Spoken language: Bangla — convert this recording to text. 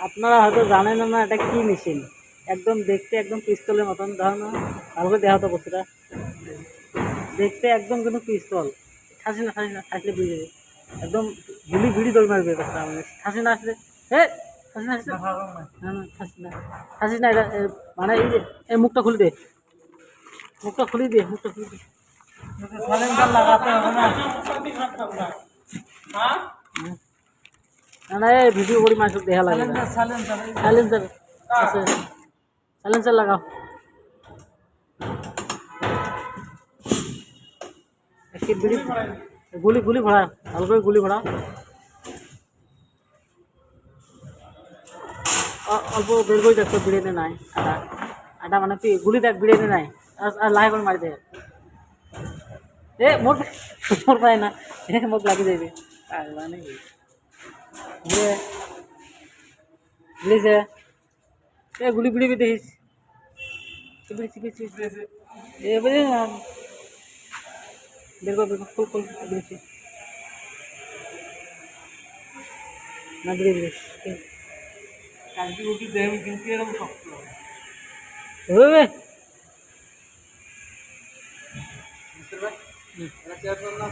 আপনারা হয়তো জানেন না এটা কি মেশিন, একদম দেখতে একদম পিস্তলের মতন। ধরুন ভালো করে দেখা তো বস্তুটা, দেখতে একদম কিন্তু পিস্তল। থাকলে বুঝে যাবে একদম গুলি গুলি দৌড় মারবে কথা। মানে থাসি না আসলে থাসি না আসলে না না থাসি না এটা মানে এই যে এই মুখটা খুলে দে, মুখটা খুলে দিয়ে, মুখটা খুলে দিয়ে সাইলেন্সার লাগাতে হবে না। না না এই ভিডিও করি মানুষ দেখা লাগে। সাইলেন্সার আছে, সাইলেন্সার লাগাও। একটি বিড়ি গুলি গুলি ভরা, ভালো করে গুলি ভরা। অল্প বের করে দেখতো বিড়িতে নাই আটা, আটা মানে কি গুলি দেখ বিড়িতে নাই। আর লাহে করে মারি দে এ মোর মোর পায় না, মোক লাগি যাবে পাগলা নাকি বুঝেছে। এ গুলি বিড়ি দেখিস এবারে বের কর বের কর, ফুল ফুল দিয়েছি না বিড়ি দিস কালকে রুটি দেব কিন্তু এরকম শক্ত হবে। মিস্টার ভাই এটা কি আপনার নাম?